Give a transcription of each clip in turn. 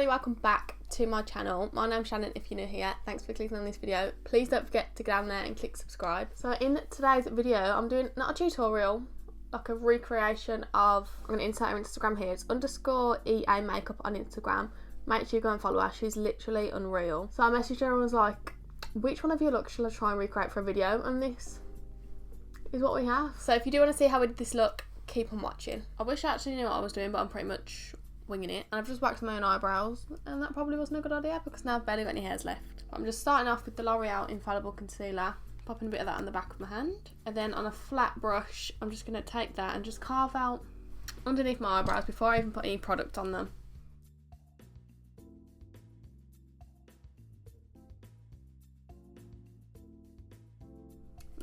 everybody, welcome back to my channel. My name's Shannon if you're new here. Thanks for clicking on this video. Please don't forget to go down there and click subscribe. So in today's video I'm doing not a tutorial, like a recreation of, I'm going to insert her Instagram here. It's _EA makeup on Instagram. Make sure you go and follow her. She's literally unreal. So I messaged her and was like, which one of your looks shall I try and recreate for a video? And this is what we have. So if you do want to see how we did this look, keep on watching. I wish I actually knew what I was doing, but I'm pretty much winging it. And I've just waxed my own eyebrows, and that probably wasn't a good idea because now I've barely got any hairs left. I'm just starting off with the L'Oreal Infallible Concealer, popping a bit of that on the back of my hand, and then on a flat brush I'm just going to take that and just carve out underneath my eyebrows before I even put any product on them.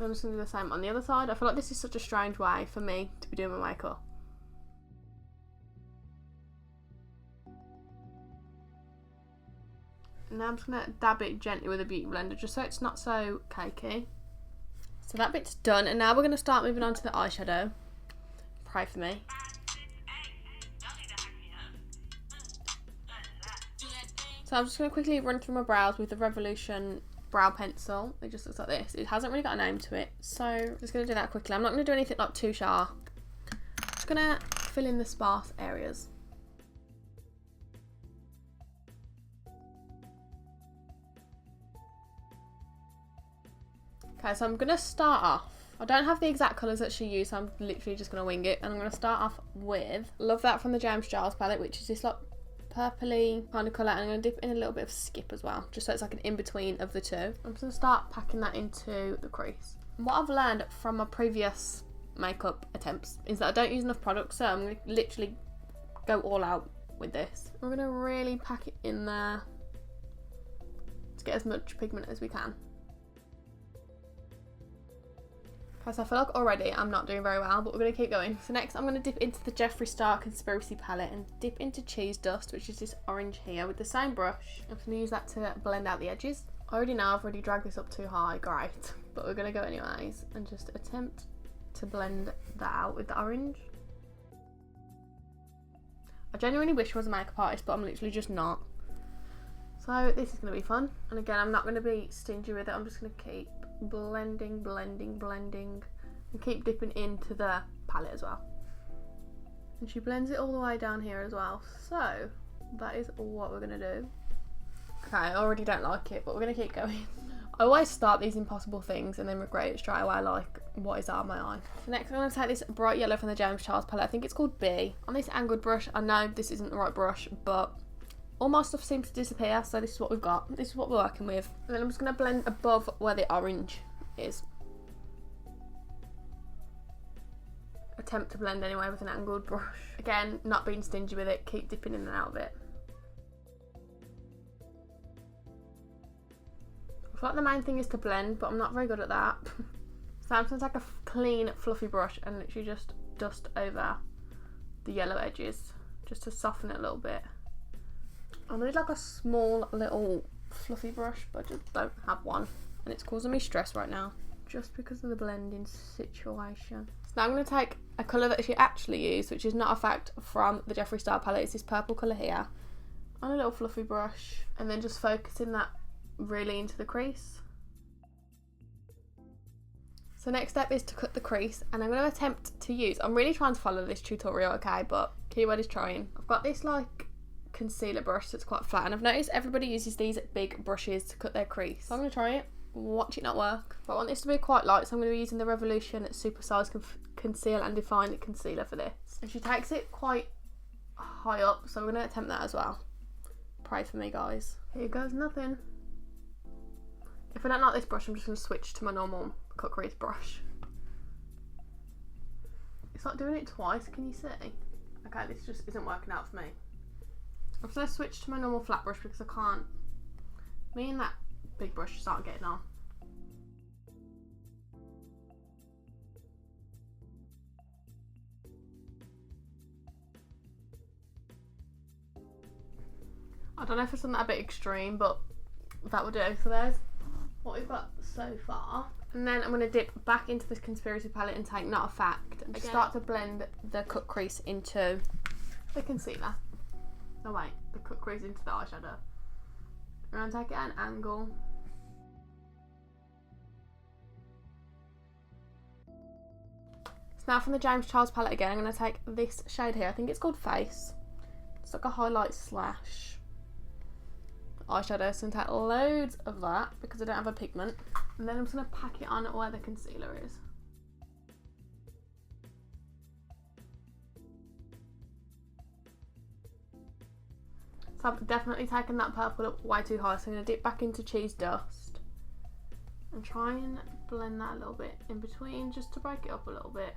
I'm just going to do the same on the other side. I feel like this is such a strange way for me to be doing my makeup. Now I'm just going to dab it gently with a beauty blender just so it's not so cakey. So that bit's done, and now we're going to start moving on to the eyeshadow. Pray for me. So I'm just going to quickly run through my brows with the Revolution brow pencil. It just looks like this. It hasn't really got a name to it, so I'm just going to do that quickly. I'm not going to do anything like too sharp. Just going to fill in the sparse areas. Okay, so I'm going to start off. I don't have the exact colours that she used, so I'm literally just going to wing it. And I'm going to start off with, love that from the James Giles palette, which is this like purpley kind of colour. And I'm going to dip in a little bit of Skip as well, just so it's like an in-between of the two. I'm just going to start packing that into the crease. What I've learned from my previous makeup attempts is that I don't use enough product, so I'm going to literally go all out with this. We're going to really pack it in there to get as much pigment as we can. So I feel like already I'm not doing very well, but we're going to keep going. So next I'm going to dip into the Jeffree Star Conspiracy palette and dip into Cheese Dust, which is this orange here, with the same brush. I'm going to use that to blend out the edges. I already know I've already dragged this up too high, great, but we're going to go anyways and just attempt to blend that out with the orange. I genuinely wish I was a makeup artist, but I'm literally just not. So this is going to be fun, and again I'm not going to be stingy with it. I'm just going to keep blending, and keep dipping into the palette as well. And she blends it all the way down here as well. So that is what we're gonna do. Okay, I already don't like it, but we're gonna keep going. I always start these impossible things and then regret it straight away, like, what is that on my eye? So next I'm gonna take this bright yellow from the James Charles palette. I think it's called B. On this angled brush, I know this isn't the right brush, but all my stuff seems to disappear, so this is what we've got. This is what we're working with. And then I'm just going to blend above where the orange is. Attempt to blend anyway with an angled brush. Again, not being stingy with it, keep dipping in and out of it. I feel like the main thing is to blend, but I'm not very good at that. So I'm just going to take a clean, fluffy brush and literally just dust over the yellow edges, just to soften it a little bit. I need like a small little fluffy brush, but I just don't have one, and it's causing me stress right now just because of the blending situation. So now I'm going to take a colour that she actually used, which is not a fact from the Jeffree Star palette. It's this purple colour here, on a little fluffy brush, and then just focusing that really into the crease. So next step is to cut the crease, and I'm going to attempt to use, I'm really trying to follow this tutorial, okay, but keyword is trying. I've got this like concealer brush that's quite flat, and I've noticed everybody uses these big brushes to cut their crease, so I'm going to try it, watch it not work. But I want this to be quite light, so I'm going to be using the Revolution Super Size Conceal and Define Concealer for this, and she takes it quite high up, so we're going to attempt that as well. Pray for me, guys. Here goes nothing. If I don't like this brush, I'm just going to switch to my normal cut crease brush. It's like doing it twice, can you see? Okay, this just isn't working out for me. I'm just going to switch to my normal flat brush because I can't, me and that big brush just aren't getting on. I don't know if it's something a bit extreme, but that will do. So there's what we've got so far. And then I'm going to dip back into this Conspiracy palette and take Not a Fact and start to blend the cut crease into the concealer. Oh wait, the cut crease into the eyeshadow. I'm going to take it at an angle. So now from the James Charles palette again, I'm going to take this shade here. I think it's called Face. It's like a highlight slash eyeshadow. So I'm going to take loads of that because I don't have a pigment. And then I'm just going to pack it on where the concealer is. So I've definitely taken that purple up way too high, so I'm going to dip back into Cheese Dust and try and blend that a little bit in between just to break it up a little bit.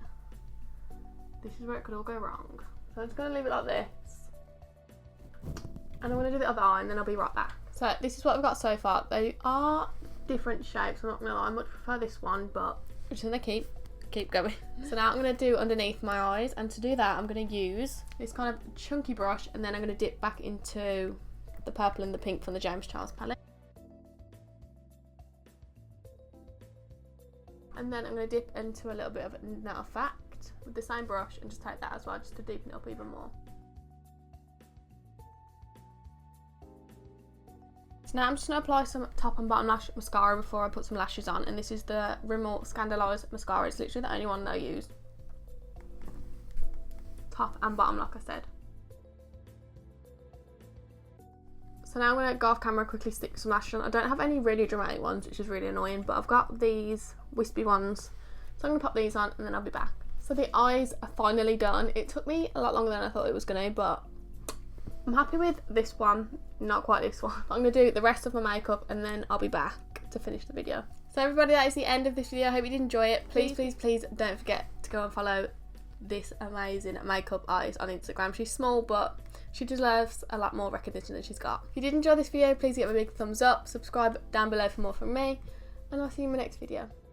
This is where it could all go wrong. So I'm just going to leave it like this. And I'm going to do the other eye and then I'll be right back. So this is what we've got so far. They are different shapes, I'm not going to lie. I much prefer this one, but I'm just going to keep going. So now I'm going to do underneath my eyes, and to do that I'm going to use this kind of chunky brush, and then I'm going to dip back into the purple and the pink from the James Charles palette. And then I'm going to dip into a little bit of Net Effect with the same brush and just take that as well, just to deepen it up even more. So now I'm just going to apply some top and bottom lash mascara before I put some lashes on, and this is the Rimmel Scandalise mascara. It's literally the only one that I use. Top and bottom, like I said. So now I'm going to go off camera, quickly stick some lashes on. I don't have any really dramatic ones, which is really annoying, but I've got these wispy ones. So I'm going to pop these on and then I'll be back. So the eyes are finally done. It took me a lot longer than I thought it was going to, but I'm happy with this one, not quite this one. I'm going to do the rest of my makeup and then I'll be back to finish the video. So everybody, that is the end of this video. I hope you did enjoy it. Please don't forget to go and follow this amazing makeup artist on Instagram. She's small, but she deserves a lot more recognition than she's got. If you did enjoy this video, please give it a big thumbs up, subscribe down below for more from me, and I'll see you in my next video.